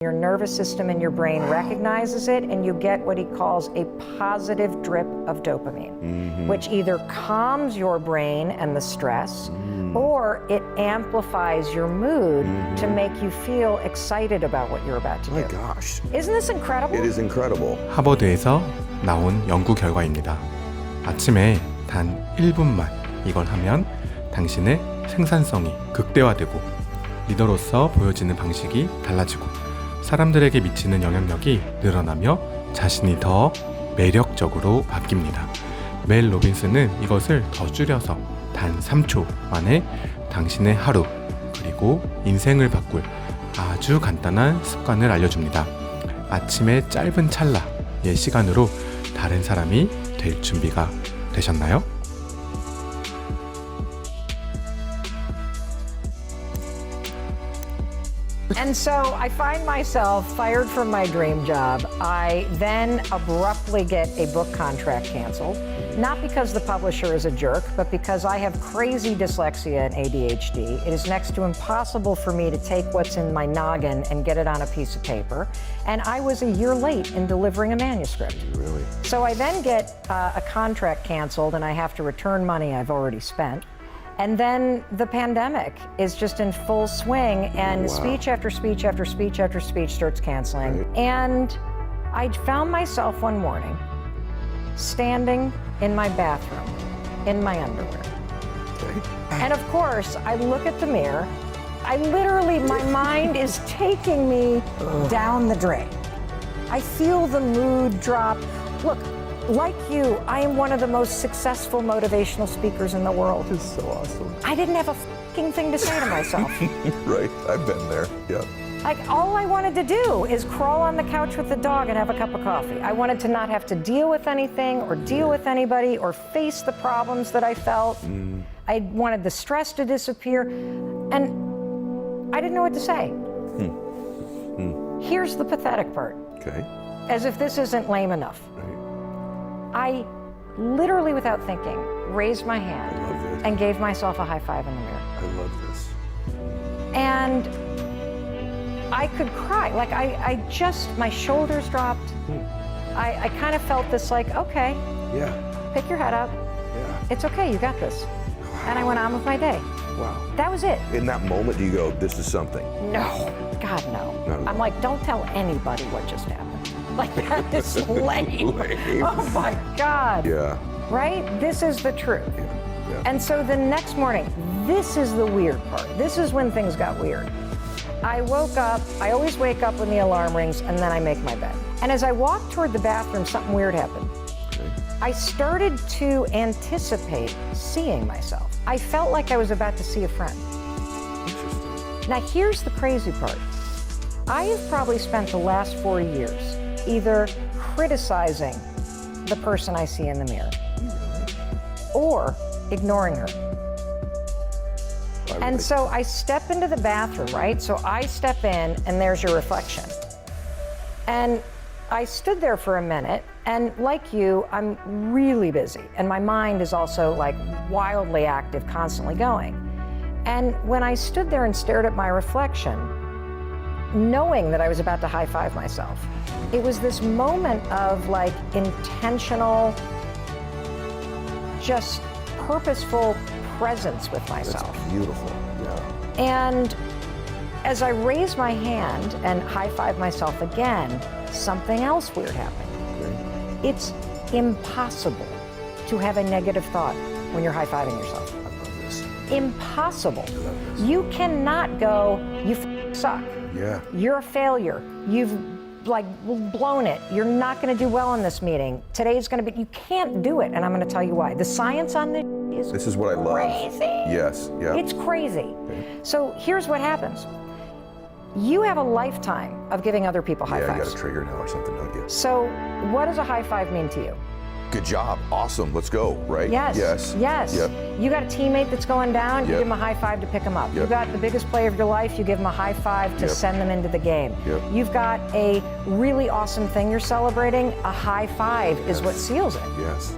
Your nervous system in your brain recognizes it, and you get what he calls a positive drip of dopamine, which either calms your brain and the stress, or it amplifies your mood to make you feel excited about what you're about to do. My gosh. Isn't this incredible? It is incredible. 하버드에서 나온 연구 결과입니다. 아침에 단 1분만 이걸 하면 당신의 생산성이 극대화되고 리더로서 보여지는 방식이 달라지고 사람들에게 미치는 영향력이 늘어나며 자신이 더 매력적으로 바뀝니다. 멜로빈스는 이것을 더 줄여서 단 3초 만에 당신의 하루 그리고 인생을 바꿀 아주 간단한 습관을 알려줍니다. 아침의 짧은 찰나의 시간으로 다른 사람이 될 준비가 되셨나요? And so I find myself fired from my dream job. I then abruptly get a book contract canceled, not because the publisher is a jerk, but because I have crazy dyslexia and ADHD. It is next to impossible for me to take what's in my noggin and get it on a piece of paper. And I was a year late in delivering a manuscript. Really? So I then get a contract canceled and I have to return money I've already spent. And then the pandemic is just in full swing, and speech after speech after speech after speech starts canceling. Right. And I found myself one morning standing in my bathroom in my underwear. Okay. And of course, I look at the mirror. I literally, my mind is taking me down the drain. I feel the mood drop. Look, like you, I am one of the most successful motivational speakers in the world. This is so awesome. I didn't have a fucking thing to say to myself. Right, I've been there, yeah. Like, all I wanted to do is crawl on the couch with the dog and have a cup of coffee. I wanted to not have to deal with anything or deal with anybody or face the problems that I felt. I wanted the stress to disappear, and I didn't know what to say. Here's the pathetic part. Okay. As if this isn't lame enough. Right. I literally, without thinking, raised my I love hand this. and gave myself a high five in the mirror. I love this. And I could cry. Like, I just, my shoulders dropped. I kind of felt this like, okay, Yeah, pick your head up. yeah. It's okay, you got this. And I went on with my day. Wow. That was it. In that moment, do you go, this is something? No, God, no. Not at I'm all. like, don't tell anybody what just happened. Like, that is lame. Lame. Oh my God. Yeah, Right? This is the truth. yeah, yeah. And so the next morning, this is the weird part. This is when things got weird. I woke up, I always wake up when the alarm rings, and then I make my bed. And as I walked toward the bathroom, something weird happened. Okay. I started to anticipate seeing myself. I felt like I was about to see a friend. Interesting. Now, here's the crazy part. I have probably spent the last 4 years either criticizing the person I see in the mirror or ignoring her. Why would And they- so I step into the bathroom, right? So I step in and there's your reflection. And I stood there for a minute, and like you, I'm really busy. And my mind is also like wildly active, constantly going. And when I stood there and stared at my reflection, knowing that I was about to high five myself, it was this moment of like intentional, just purposeful presence with myself. That's beautiful, yeah. And as I raised my hand and high-fived myself again, something else weird happened. Okay. It's impossible to have a negative thought when you're high-fiving yourself. I love this. Impossible. I love this. You cannot go, you suck. Yeah. You're a failure. You've like blown it. You're not going to do well in this meeting. Today's going to be, you can't do it. And I'm going to tell you why. The science on this This is what I love. crazy. Yes, yeah. It's crazy. So here's what happens. You have a lifetime of giving other people high Yeah, you fives. got a trigger now or something, don't you? So what does a high five mean to you? Good job, awesome, let's go, right? Yes. Yes. Yes. Yep. You got a teammate that's going down, you Yep. give him a high five to pick him up. You Yep. got the biggest player of your life, you give him a high five to Yep. send them into the game. Yep. You've got a really awesome thing you're celebrating, a high five is what seals it. Yes.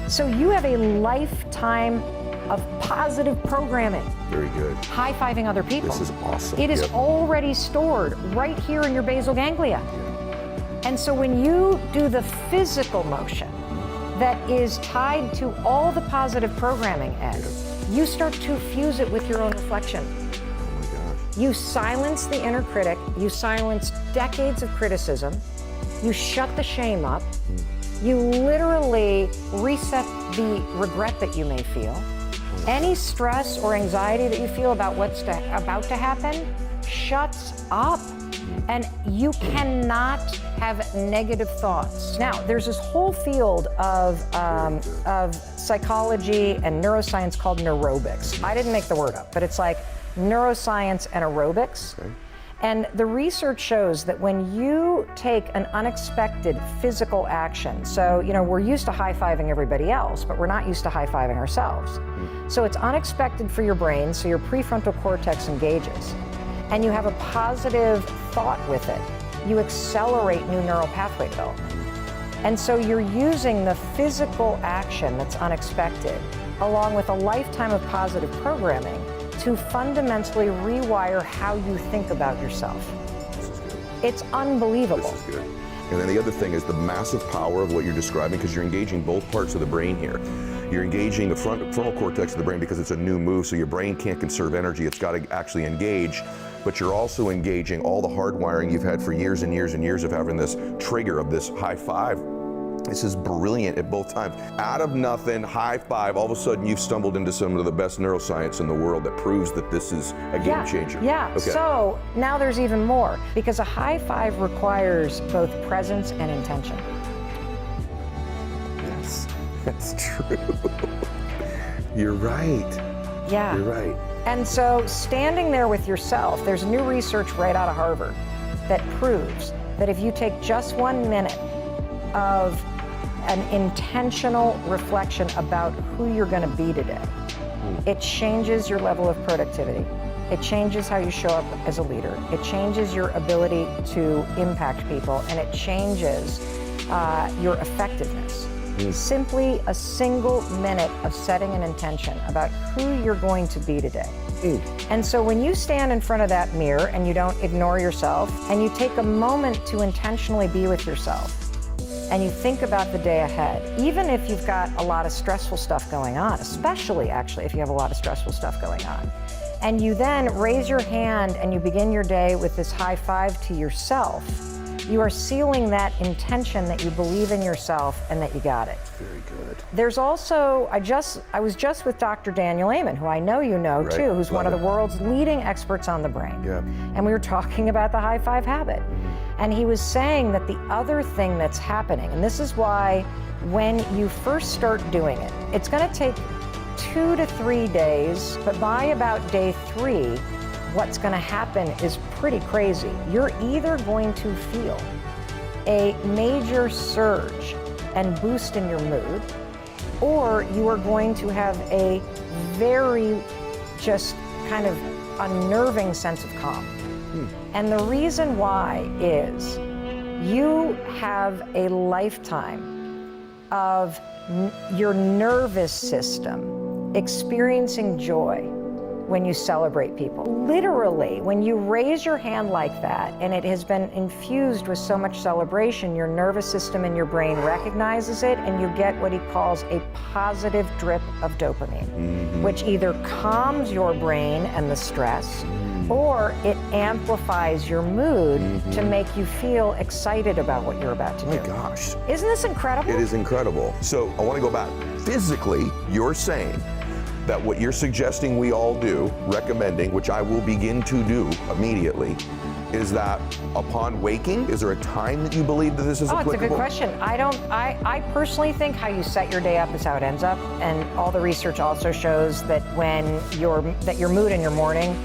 So you have a lifetime of positive programming. Very good. High-fiving other people. This is awesome. It is Yep. already stored right here in your basal ganglia. And so when you do the physical motion that is tied to all the positive programming, Ed, you start to fuse it with your own reflection. Oh my gosh. You silence the inner critic, you silence decades of criticism, you shut the shame up, you literally reset the regret that you may feel. Any stress or anxiety that you feel about what's about to happen shuts up. And you cannot have negative thoughts. Now, there's this whole field of psychology and neuroscience called neurobics. I didn't make the word up, but it's like neuroscience and aerobics. Okay. And the research shows that when you take an unexpected physical action, so, you know, we're used to high-fiving everybody else, but we're not used to high-fiving ourselves. So it's unexpected for your brain, so your prefrontal cortex engages. And you have a positive thought with it, you accelerate new neural pathway development. And so you're using the physical action that's unexpected, along with a lifetime of positive programming, to fundamentally rewire how you think about yourself. This is good. It's unbelievable. This is good. And then the other thing is the massive power of what you're describing, because you're engaging both parts of the brain here. You're engaging the frontal cortex of the brain because it's a new move, so your brain can't conserve energy. It's got to actually engage. But you're also engaging all the hardwiring you've had for years and years and years of having this trigger of this high five. This is brilliant at both times. Out of nothing, high five, all of a sudden you've stumbled into some of the best neuroscience in the world that proves that this is a game changer. Yeah, Okay. So now there's even more, because a high five requires both presence and intention. Yes, that's true. You're right. Yeah. You're right. And so standing there with yourself, there's new research right out of Harvard that proves that if you take just 1 minute of an intentional reflection about who you're going to be today, it changes your level of productivity. It changes how you show up as a leader. It changes your ability to impact people, and it changes your effectiveness. Simply a single minute of setting an intention about who you're going to be today. And so when you stand in front of that mirror and you don't ignore yourself, and you take a moment to intentionally be with yourself, and you think about the day ahead, even if you've got a lot of stressful stuff going on, especially actually if you have a lot of stressful stuff going on, and you then raise your hand and you begin your day with this high five to yourself, you are sealing that intention that you believe in yourself and that you got it. Very good. There's also, I was just with Dr. Daniel Amen, who I know you know Right. too, who's one Love of the it. world's leading experts on the brain. Yeah. And we were talking about the high five habit. And he was saying that the other thing that's happening, and this is why when you first start doing it, it's going to take 2 to 3 days, but by about day 3, what's going to happen is pretty crazy. You're either going to feel a major surge and boost in your mood, or you are going to have a very just kind of unnerving sense of calm. And the reason why is you have a lifetime of your nervous system experiencing joy when you celebrate people. Literally, when you raise your hand like that and it has been infused with so much celebration, your nervous system and your brain recognizes it, and you get what he calls a positive drip of dopamine, which either calms your brain and the stress, or it amplifies your mood to make you feel excited about what you're about to Oh my do. gosh. Isn't this incredible? It is incredible. So I want to go back. Physically, you're saying that what you're suggesting we all do, recommending, which I will begin to do immediately, is that upon waking, is there a time that you believe that this is Oh, it's applicable? a good question. I personally think how you set your day up is how it ends up, and all the research also shows that your mood in your morning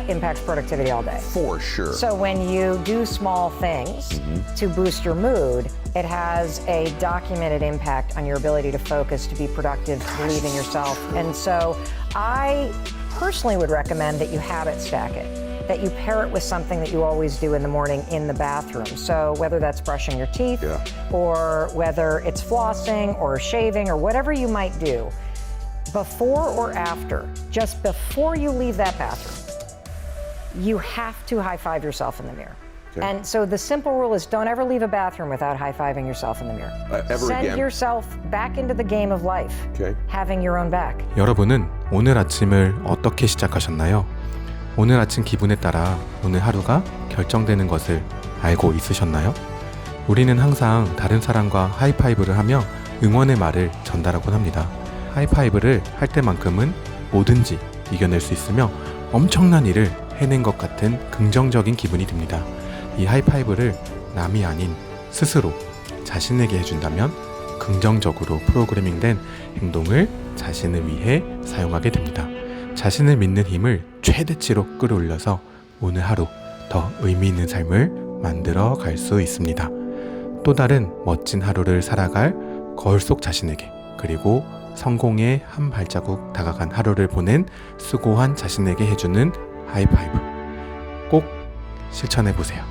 impacts productivity all day. For sure. So when you do small things to boost your mood, it has a documented impact on your ability to focus, to be productive, to believe in yourself. And so I personally would recommend that you habit stack it, that you pair it with something that you always do in the morning in the bathroom. So whether that's brushing your teeth, or whether it's flossing or shaving or whatever you might do, before or after, just before you leave that bathroom, you have to high-five yourself in the mirror. Okay. And so the simple rule is don't ever leave a bathroom without high-fiving yourself in the mirror. Send again? yourself back into the game of life, Okay. having your own back. 여러분은 오늘 아침을 어떻게 시작하셨나요? 오늘 아침 기분에 따라 오늘 하루가 결정되는 것을 알고 있으셨나요? 우리는 항상 다른 사람과 하이파이브를 하며 응원의 말을 전달하곤 합니다. 하이파이브를 할 때만큼은 뭐든지 이겨낼 수 있으며 엄청난 일을 해낸 것 같은 긍정적인 기분이 듭니다. 이 하이파이브를 남이 아닌 스스로 자신에게 해준다면 긍정적으로 프로그래밍된 행동을 자신을 위해 사용하게 됩니다. 자신을 믿는 힘을 최대치로 끌어올려서 오늘 하루 더 의미 있는 삶을 만들어 갈 수 있습니다. 또 다른 멋진 하루를 살아갈 거울 속 자신에게, 그리고 성공에 한 발자국 다가간 하루를 보낸 수고한 자신에게 해주는 하이파이브 꼭 실천해 보세요.